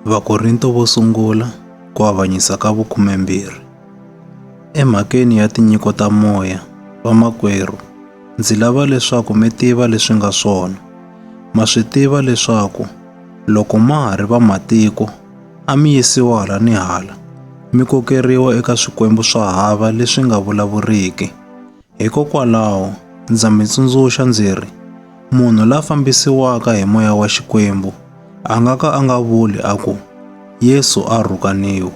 Vakorinto vo sungula ku avanyisa ka vu-12. Emhakeni ya tinyiko ta moya, vamakwerhu, ndzi lava leswaku mi tiva leswi nga swona. Ma swi tiva leswaku loko ma ha ri va matiko, a mi yisiwa hala ni hala, mi kokeriwa eka swikwembu swa hava leswi nga vulavuriki. Hikokwalaho ndza mi tsundzuxa ndzi ri, munhu la fambisiwaka hi moya wa xikwembu a nga ka a nga vuli a ku Yesu a rhukaniwa,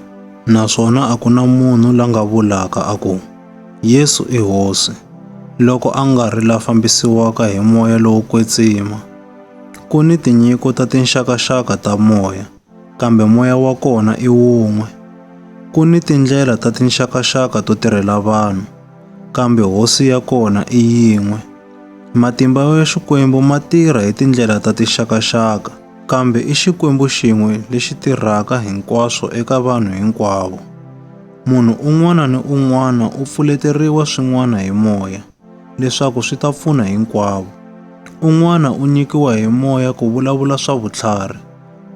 naswona a ku na munhu la nga vulaka a ku Yesu i hosi, loko a nga ri la fambisiwaka hi moya lowo kwetsima. Ku ni tinyiko ta tinxakaxaka ta moya, kambe moya wa kona i wun'we. Ku ni tindlela ta tinxakaxaka to tirhela vanhu, kambe hosi ya kona i yin'we. Matimba ya xikwembu ma tirha hi tindlela ta tinxakaxaka, kambe i xikwembu xin'we lexi tirhaka hinkwaswo eka vanhu hinkwavo. Munhu un'wana ni un'wana u pfuleteriwa swin'wana hi moya, leswaku swi ta pfuna hinkwavo. Un'wana u nyikiwa hi moya ku vulavula swa vutlhari,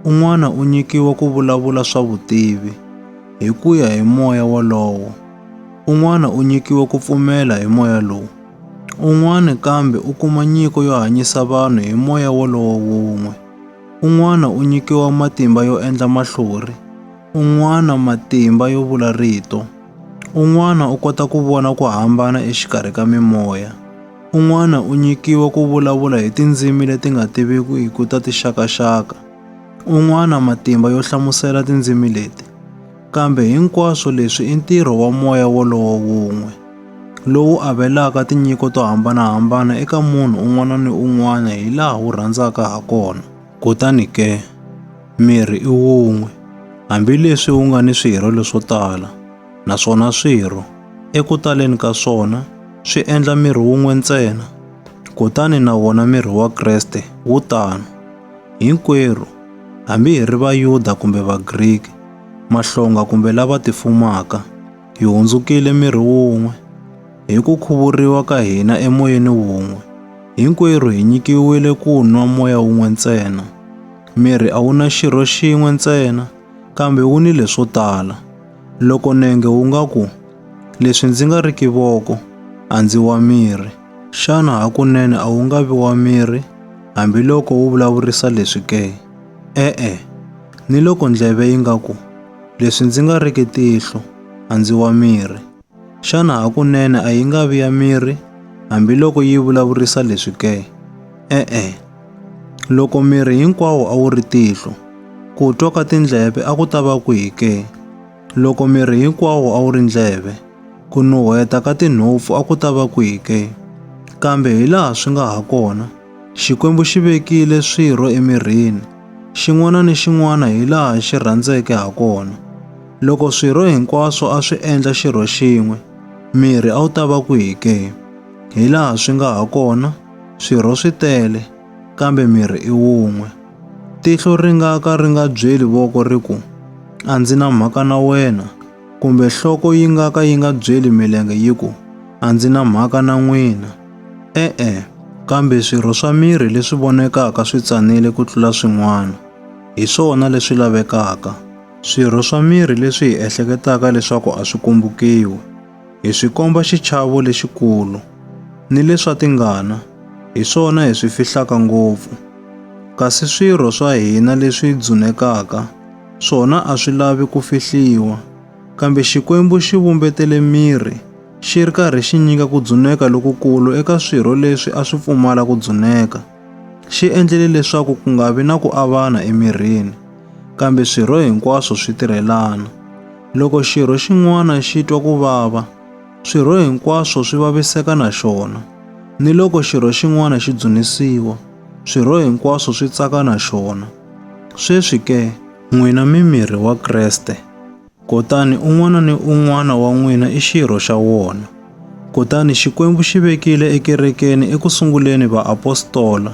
un'wana u nyikiwa ku vulavula swa vutivi, hi ku ya hi moya wolowo. Un'wana u nyikiwa ku pfumela hi moya lowu. Un'wana kambe u kuma nyiko yo hanyisa vanhu hi moya wolowo wun'we. Un'wana u nyikiwa matimba yo endla mahlori, un'wana matimba yo vula rito. Un'wana u kota ku vona ku hambana exikarhi ka mimoya. Un'wana u nyikiwa ku vulavula hi tindzimi leti nga tivikiku ta tinxakaxaka. Un'wana matimba yo hlamusela tindzimi leti. Kambe hinkwaswo leswi i ntirho wa moya wolowo wun'we, lowu avelaka tinyiko to hambanahambana eka munhu un'wana ni un'wana hi laha wu rhandzaka ha kona. Kutani ke, miri i wun'we, hambileswi wu nga ni swirho leswo tala, naswona swirho, eku taleni ka swona, swi endla miri wun'we ntsena. Kutani na wona miri wa Kreste wu tano. Hinkwerhu, hambi hi ri Vayuda kumbe Vagriki, mahlonga kumbe lava tifumaka, hi hundzukile miri wun'we. Hi ku khuvuriwa ka hina emoyeni wun'we, hinkwerhu hi nyikiwile ku nwa moya wun'we ntsena. Miri a wu na xirho xin'we ntsena, kambe wu ni leswo tala. Loko nenge wu nga ku, leswi ndzi nga riki voko, a ndzi wa miri, xana hakunene a wu nga vi wa miri, hambiloko wu vulavurisa leswi ke? E-e, ni loko ndleve yi nga ku, leswi ndzi nga riki tihlo, a ndzi wa miri, xana hakunene a yi nga vi ya miri, hambiloko yi vulavurisa leswi ke? E-e, loko miri hinkwawo a wu ri tihlo, ku twa ka tindleve a ku ta va kwihi ke? Loko miri hinkwawo a wu ri ndleve, ku nuhweta ka tinhompfu a ku ta va kwihi ke? Kambe hi laha swi nga ha kona, Xikwembu xi vekile swirho emirini, xin'wana ni xin'wana hi laha xi rhandzeke ha kona. Loko swirho hinkwaswo a swi endla xirho xin'we, miri a wu ta va kwihi ke? Hi laha swi nga ha kona, swirho swi tele, kambe miri i wun'we. Tihlo ri nga ka ri nga byeli voko ri ku, a ndzi na mhaka na wena, kumbe nhloko yi nga ka yi nga byeli milenge yi ku, a ndzi na mhaka na n'wina. E-e, kambe swirho swa miri leswi vonekaka swi tsanile ku tlula swin'wana, hi swona leswi lavekaka. Swirho swa miri leswi hi ehleketaka leswaku a swi kumbukiwi, hi swi komba xichavo lexikulu, ni leswa tingana, hi swona hi swi fihlaka ngopfu. Kasi swirho swa hina leswi dzunekaka, swona a swi lavi ku fihliwa, kambe Xikwembu xi vumbetele miri, xi ri karhi xi nyika ku dzuneka lokukulu eka swirho leswi a swi pfumala ku dzuneka. Xi endlile leswaku ku nga vi na ku avana emirini, kambe swirho hinkwaswo swi tirhelana. Loko xirho xin'wana xi twa ku vava, swirho hinkwaswo swi vaviseka na xona. Ni loko xirho xin'wana xi dzunisiwa, swirho hinkwaswo swi tsaka na xona. Sweswi ke, n'wina mi miri wa Kreste, kutani un'wana ni un'wana wa n'wina i xirho xa wona. Kutani Xikwembu xi vekile ekerekeni ekusunguleni vaapostolo,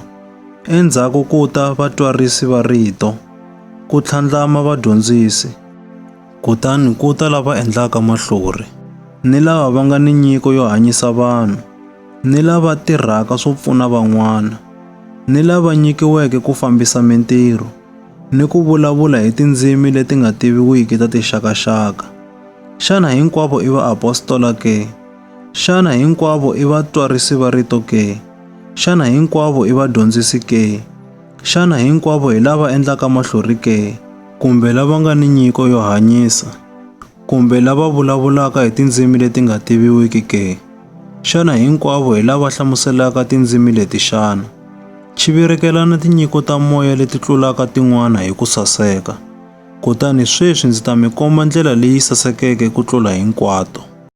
endzhaku ku ta vatwarisi va rito, ku tlhandlama vadyondzisi, kutani ku ta lava endlaka mahlori, ni lava va nga ni nyiko yo hanyisa vanhu, ni lava tirhaka swo pfuna van'wana, ni lava nyikiweke ku fambisa mintirho, ni ku vulavula hi tindzimi leti nga tiviwiki ta tixakaxaka. Xana hinkwavo i va-apostola ke? Xana hinkwavo i vatwarisi va rito ke? Xana hinkwavo i vadyondzisi ke? Xana hinkwavo hi lava endlaka mahlori ke? Kumbe lava nga ni nyiko yo hanyisa? Kumbe lava vulavulaka hi tindzimi leti nga tiviwiki ke? Xana hinkwavo hi lava hlamuselaka tindzimi leti xana? Chivirikelana tinyiko ta moya leti tlulaka tin'wana hi ku saseka. Kutani sweswi ndzi ta mi komba ndlela leyi sasekeke ku tlula hinkwato.